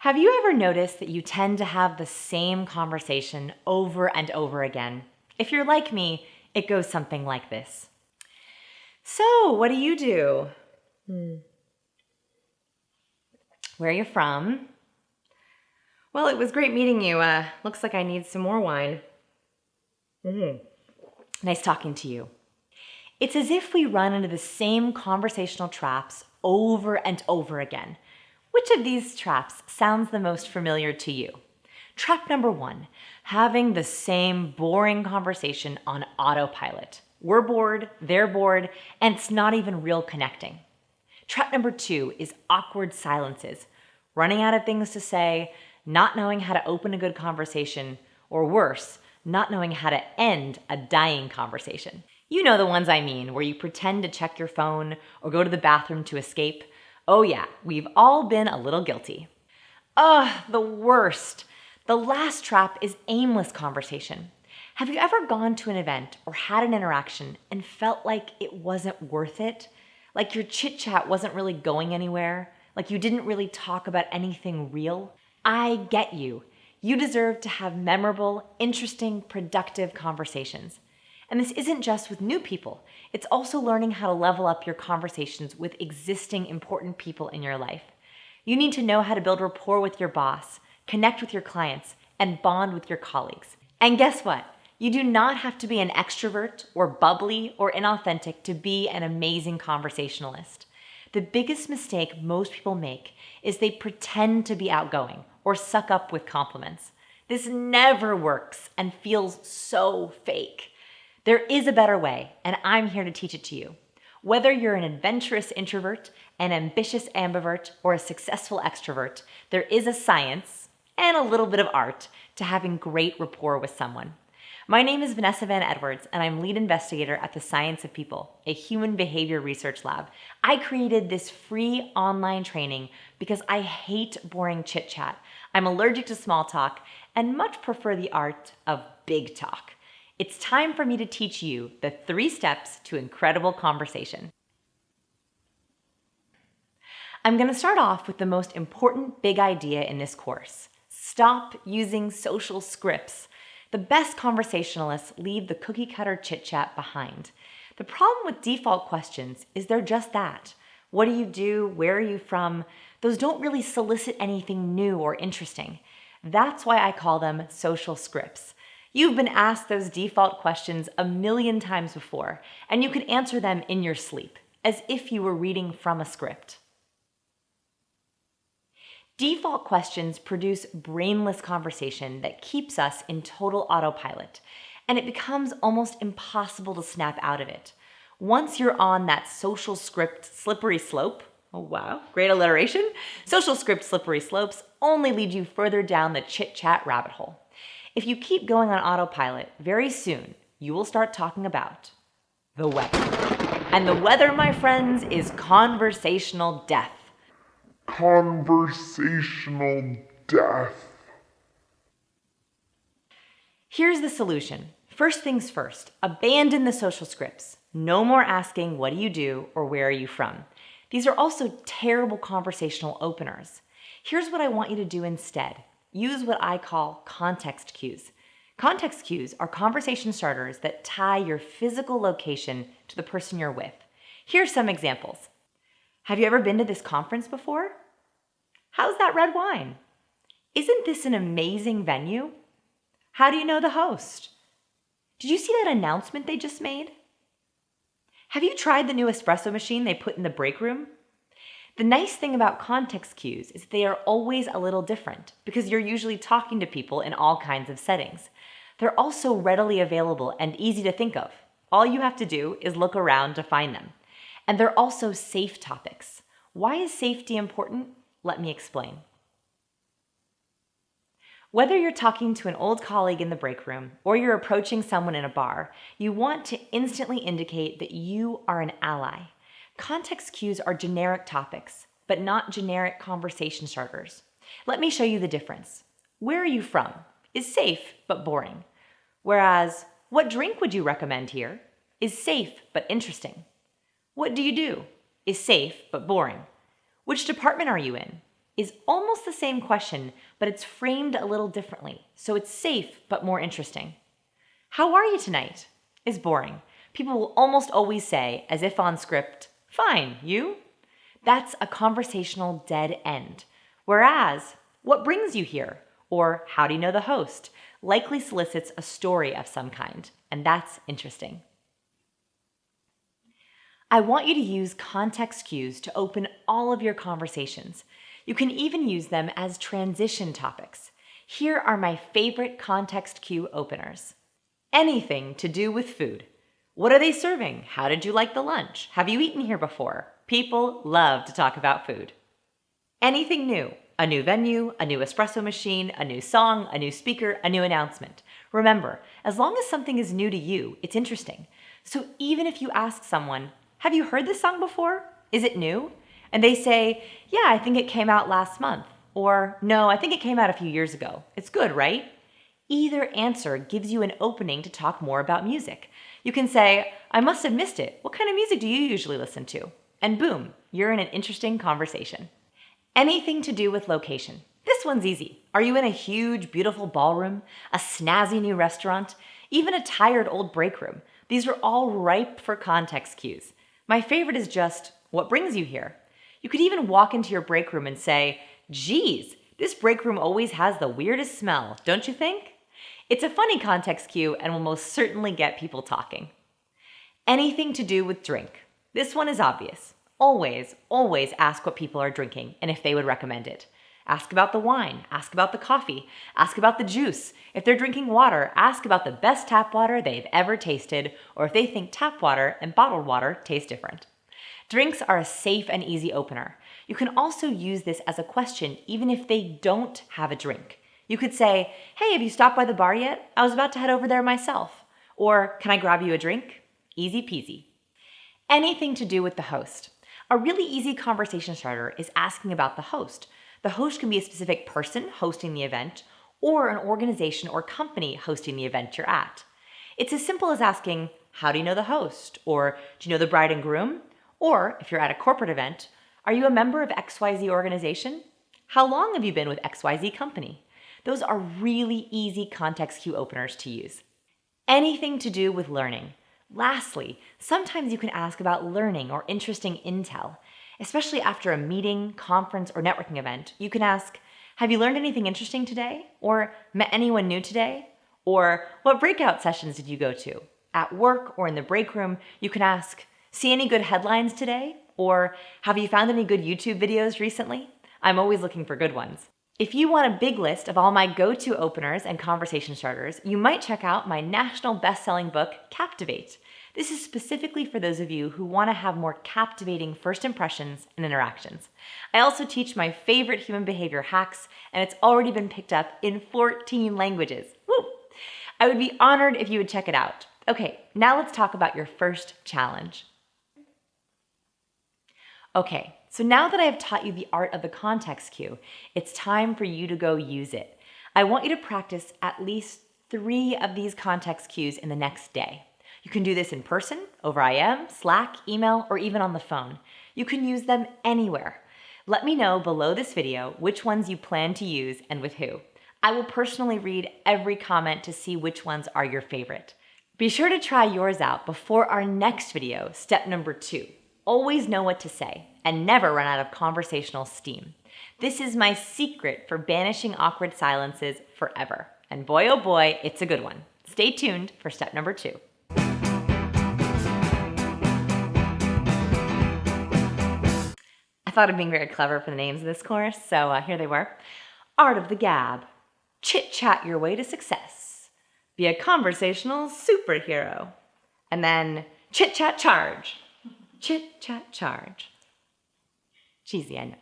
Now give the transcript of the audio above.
Have you ever noticed that you tend to have the same conversation over and over again? If you're like me, it goes something like this. So, what do you do? Where are you from? Well, it was great meeting you. Looks like I need some more wine. Nice talking to you. It's as if we run into the same conversational traps over and over again. Which of these traps sounds the most familiar to you? Trap number 1, having the same boring conversation on autopilot. We're bored, they're bored, and it's not even real connecting. Trap number 2 is awkward silences, running out of things to say, not knowing how to open a good conversation, or worse, not knowing how to end a dying conversation. You know the ones I mean, where you pretend to check your phone or go to the bathroom to escape. Oh yeah, we've all been a little guilty. Ugh, the worst. The last trap is aimless conversation. Have you ever gone to an event or had an interaction and felt like it wasn't worth it? Like your chit-chat wasn't really going anywhere? Like you didn't really talk about anything real? I get you. You deserve to have memorable, interesting, productive conversations. And this isn't just with new people. It's also learning how to level up your conversations with existing important people in your life. You need to know how to build rapport with your boss, connect with your clients, and bond with your colleagues. And guess what? You do not have to be an extrovert or bubbly or inauthentic to be an amazing conversationalist. The biggest mistake most people make is they pretend to be outgoing or suck up with compliments. This never works and feels so fake. There is a better way, and I'm here to teach it to you. Whether you're an adventurous introvert, an ambitious ambivert, or a successful extrovert, there is a science and a little bit of art to having great rapport with someone. My name is Vanessa Van Edwards, and I'm lead investigator at the Science of People, a human behavior research lab. I created this free online training because I hate boring chit-chat. I'm allergic to small talk and much prefer the art of big talk. It's time for me to teach you the 3 steps to incredible conversation. I'm going to start off with the most important big idea in this course. Stop using social scripts. The best conversationalists leave the cookie-cutter chit-chat behind. The problem with default questions is they're just that. What do you do? Where are you from? Those don't really solicit anything new or interesting. That's why I call them social scripts. You've been asked those default questions a million times before, and you could answer them in your sleep, as if you were reading from a script. Default questions produce brainless conversation that keeps us in total autopilot, and it becomes almost impossible to snap out of it. Once you're on that social script slippery slope, oh wow, great alliteration, social script slippery slopes only lead you further down the chit-chat rabbit hole. If you keep going on autopilot, very soon you will start talking about the weather. And the weather, my friends, is conversational death. Conversational death. Here's the solution. First things first, abandon the social scripts. No more asking, what do you do or where are you from? These are also terrible conversational openers. Here's what I want you to do instead. Use what I call context cues. Context cues are conversation starters that tie your physical location to the person you're with. Here's some examples. Have you ever been to this conference before? How's that red wine? Isn't this an amazing venue? How do you know the host? Did you see that announcement they just made? Have you tried the new espresso machine they put in the break room? The nice thing about context cues is they are always a little different because you're usually talking to people in all kinds of settings. They're also readily available and easy to think of. All you have to do is look around to find them. And they're also safe topics. Why is safety important? Let me explain. Whether you're talking to an old colleague in the break room or you're approaching someone in a bar, you want to instantly indicate that you are an ally. Context cues are generic topics, but not generic conversation starters. Let me show you the difference. Where are you from is safe but boring, whereas what drink would you recommend here is safe but interesting. What do you do is safe but boring. Which department are you in is almost the same question, but it's framed a little differently, so it's safe but more interesting. How are you tonight? Is boring. People will almost always say, as if on script, fine, you? That's a conversational dead end. Whereas, what brings you here? Or how do you know the host? Likely solicits a story of some kind, and that's interesting. I want you to use context cues to open all of your conversations. You can even use them as transition topics. Here are my favorite context cue openers. Anything to do with food. What are they serving? How did you like the lunch? Have you eaten here before? People love to talk about food. Anything new. A new venue, a new espresso machine, a new song, a new speaker, a new announcement. Remember, as long as something is new to you, it's interesting. So even if you ask someone, have you heard this song before? Is it new? And they say, yeah, I think it came out last month. Or, no, I think it came out a few years ago. It's good, right? Either answer gives you an opening to talk more about music. You can say, I must have missed it. What kind of music do you usually listen to? And boom, you're in an interesting conversation. Anything to do with location. This one's easy. Are you in a huge, beautiful ballroom, a snazzy new restaurant, even a tired old break room? These are all ripe for context cues. My favorite is just, what brings you here? You could even walk into your break room and say, geez, this break room always has the weirdest smell, don't you think? It's a funny context cue and will most certainly get people talking. Anything to do with drink. This one is obvious. Always, always ask what people are drinking and if they would recommend it. Ask about the wine, ask about the coffee, ask about the juice. If they're drinking water, ask about the best tap water they've ever tasted, or if they think tap water and bottled water taste different. Drinks are a safe and easy opener. You can also use this as a question even if they don't have a drink. You could say, hey, have you stopped by the bar yet? I was about to head over there myself. Or, can I grab you a drink? Easy peasy. Anything to do with the host. A really easy conversation starter is asking about the host. The host can be a specific person hosting the event or an organization or company hosting the event you're at. It's as simple as asking, how do you know the host? Or do you know the bride and groom? Or if you're at a corporate event, are you a member of XYZ organization? How long have you been with XYZ company? Those are really easy context cue openers to use. Anything to do with learning. Lastly, sometimes you can ask about learning or interesting intel. Especially after a meeting, conference, or networking event, you can ask, have you learned anything interesting today? Or met anyone new today? Or what breakout sessions did you go to? At work or in the break room, you can ask, see any good headlines today? Or have you found any good YouTube videos recently? I'm always looking for good ones. If you want a big list of all my go-to openers and conversation starters, you might check out my national best-selling book, Captivate. This is specifically for those of you who want to have more captivating first impressions and interactions. I also teach my favorite human behavior hacks, and it's already been picked up in 14 languages. Woo! I would be honored if you would check it out. Okay, now let's talk about your first challenge. Okay, so now that I have taught you the art of the context cue, it's time for you to go use it. I want you to practice at least 3 of these context cues in the next day. You can do this in person, over IM, Slack, email, or even on the phone. You can use them anywhere. Let me know below this video which ones you plan to use and with who. I will personally read every comment to see which ones are your favorite. Be sure to try yours out before our next video, step number 2. Always know what to say and never run out of conversational steam. This is my secret for banishing awkward silences forever. And boy, oh boy, it's a good one. Stay tuned for step number 2. I thought of being very clever for the names of this course, so here they were. Art of the Gab. Chit-chat your way to success. Be a conversational superhero. And then chit-chat charge. Chit-chat charge. Cheesy, I know.